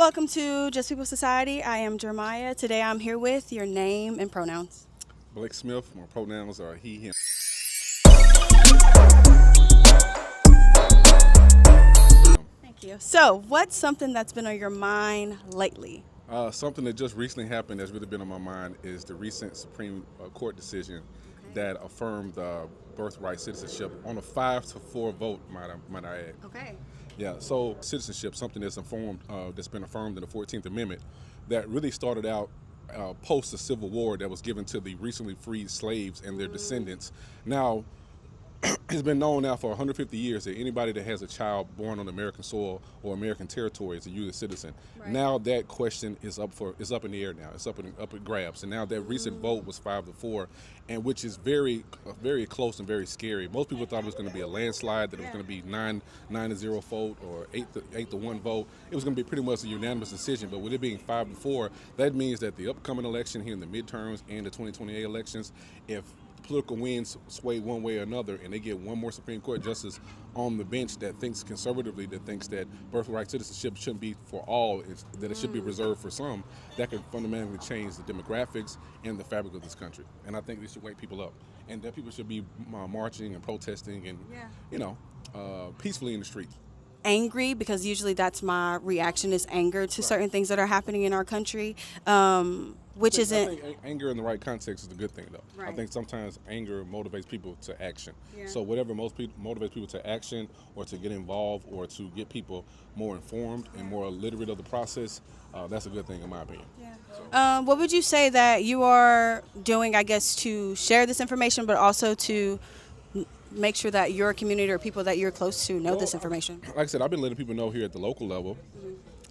Welcome to Just People Society. I am Jeremiah. Today I'm here with your name and pronouns. Blake Smith. My pronouns are he, him. Thank you. So, what's something that's been on your mind lately? Something that just recently happened that's really been on my mind is the recent Supreme Court decision that affirmed birthright citizenship on a 5-4 vote, might I add. Okay. Yeah, so citizenship, something that's been affirmed in the 14th Amendment, that really started out post the Civil War that was given to the recently freed slaves and their descendants. Now, it's been known now for 150 years that anybody that has a child born on American soil or American territory is a U.S. citizen. Right. Now that question is up in the air now. It's up in grabs. And now that recent vote was 5-4, and which is very close and very scary. Most people thought it was going to be a landslide, that it was going to be 9-0 vote or 8-1 vote. It was going to be pretty much a unanimous decision. But with it being 5-4, that means that the upcoming election here in the midterms and the 2028 elections, if political winds sway one way or another, and they get one more Supreme Court justice on the bench that thinks conservatively, that thinks that birthright citizenship shouldn't be for all, that it should be reserved for some, that could fundamentally change the demographics and the fabric of this country. And I think this should wake people up, and that people should be marching and protesting and, peacefully in the streets. Angry, because usually that's my reaction is anger to certain things that are happening in our country, which I isn't. think anger in the right context is a good thing, though. I Right. think sometimes anger motivates people to action. Yeah. So whatever motivates people to action or to get involved or to get people more informed and more literate of the process, that's a good thing in my opinion. What would you say that you are doing, I guess, to share this information, but also to make sure that your community or people that you're close to know this information? Like I said, I've been letting people know here at the local level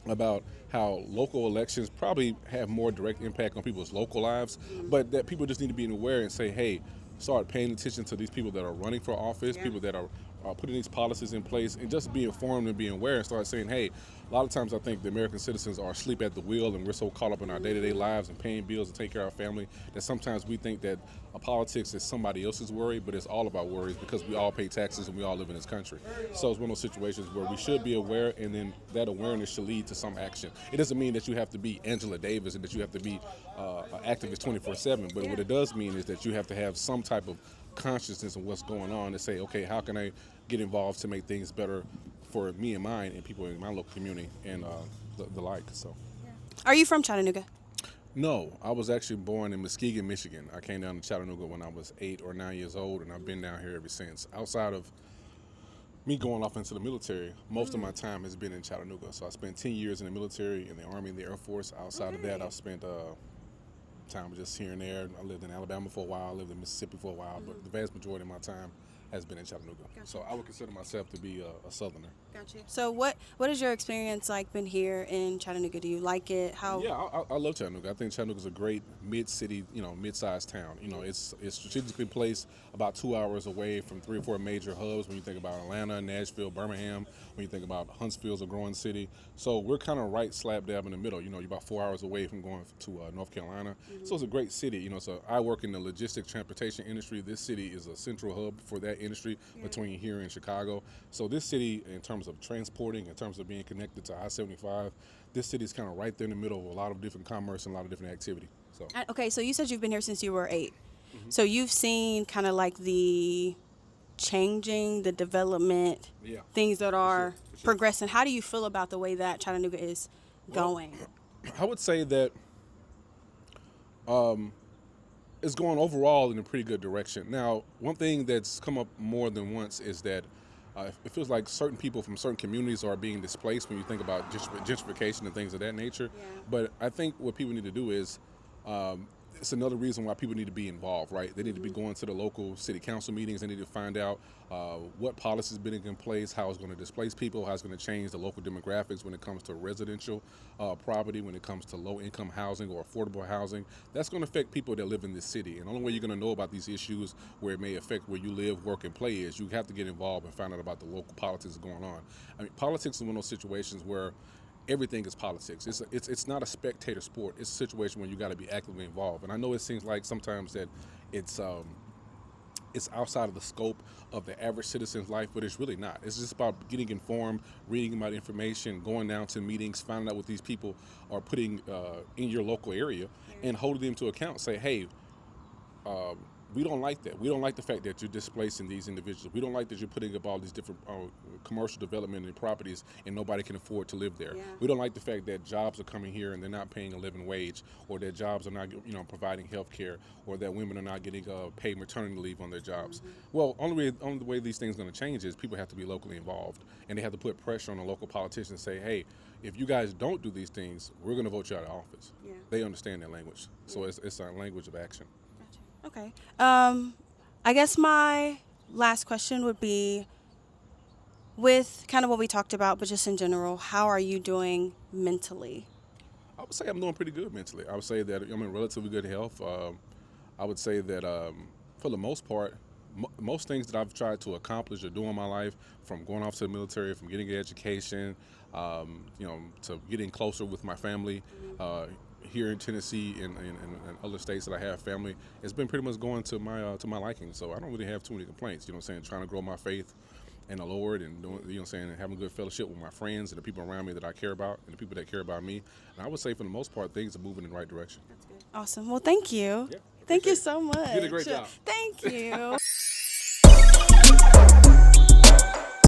about how local elections probably have more direct impact on people's local lives, but that people just need to be aware and say, hey, start paying attention to these people that are running for office, people that are putting these policies in place, and just be informed and be aware and start saying, hey, a lot of times I think the American citizens are asleep at the wheel, and we're so caught up in our day-to-day lives and paying bills and taking care of our family that sometimes we think that politics is somebody else's worry, but it's all about worries because we all pay taxes and we all live in this country. So it's one of those situations where we should be aware, and then that awareness should lead to some action. It doesn't mean that you have to be Angela Davis and that you have to be an activist 24/7, but what it does mean is that you have to have some type of consciousness of what's going on and say, okay, how can I get involved to make things better for me and mine and people in my local community and the like. So, Are you from Chattanooga? no, I was actually born in Muskegon, Michigan. I came down to Chattanooga when I was 8 or 9 years old, and I've been down here ever since. Outside of me going off into the military, most of my time has been in Chattanooga. So I spent 10 years in the military, in the Army, and the Air Force. Outside of that, I've spent time just here and there. I lived in Alabama for a while, I lived in Mississippi for a while, but the vast majority of my time has been in Chattanooga. So I would consider myself to be a Southerner. Gotcha. So what has your experience like been here in Chattanooga? Do you like it? How? Yeah, I love Chattanooga. I think Chattanooga is a great mid-city, mid-sized town. It's strategically placed about 2 hours away from 3 or 4 major hubs. When you think about Atlanta, Nashville, Birmingham, when you think about Huntsville's a growing city, so we're kind of right slap dab in the middle. You're about 4 hours away from going to North Carolina. So it's a great city. So I work in the logistics transportation industry. This city is a central hub for that industry between here and Chicago. So this city, in terms of transporting, in terms of being connected to I-75, this city is kind of right there in the middle of a lot of different commerce and a lot of different activity. So Okay, so you said you've been here since you were 8. So you've seen kind of like the changing, the development, things that are For sure. progressing. How do you feel about the way that Chattanooga is going? I would say that it's going overall in a pretty good direction. Now, one thing that's come up more than once is that it feels like certain people from certain communities are being displaced when you think about gentrification and things of that nature. Yeah. But I think what people need to do is it's another reason why people need to be involved, right? They need to be going to the local city council meetings. They need to find out what policies been in place, how it's going to displace people, how it's going to change the local demographics when it comes to residential property, when it comes to low-income housing or affordable housing. That's going to affect people that live in this city. And the only way you're going to know about these issues where it may affect where you live, work, and play is you have to get involved and find out about the local politics going on. I mean, politics is one of those situations where everything is politics. It's not a spectator sport. It's a situation where you got to be actively involved. And I know it seems like sometimes that it's it's outside of the scope of the average citizen's life, but it's really not. It's just about getting informed, reading about information, going down to meetings, finding out what these people are putting in your local area, and holding them to account. Say, hey, we don't like that. We don't like the fact that you're displacing these individuals. We don't like that you're putting up all these different commercial development and properties and nobody can afford to live there. Yeah. We don't like the fact that jobs are coming here and they're not paying a living wage, or that jobs are not, providing health care, or that women are not getting paid maternity leave on their jobs. Well, only the way these things are going to change is people have to be locally involved, and they have to put pressure on the local politicians and say, hey, if you guys don't do these things, we're going to vote you out of office. Yeah. They understand that language. So it's a language of action. Okay. I guess my last question would be, with kind of what we talked about, but just in general, how are you doing mentally? I would say I'm doing pretty good mentally. I would say that I'm in relatively good health. I would say that for the most part, most things that I've tried to accomplish or do in my life, from going off to the military, from getting an education, to getting closer with my family, here in Tennessee and other states that I have family, it's been pretty much going to my liking. So I don't really have too many complaints. Trying to grow my faith in the Lord, and doing, and having good fellowship with my friends and the people around me that I care about and the people that care about me. And I would say for the most part, things are moving in the right direction. Awesome. Well, thank you. Yeah, Thank you appreciate it. so much. You did a great job. Thank you.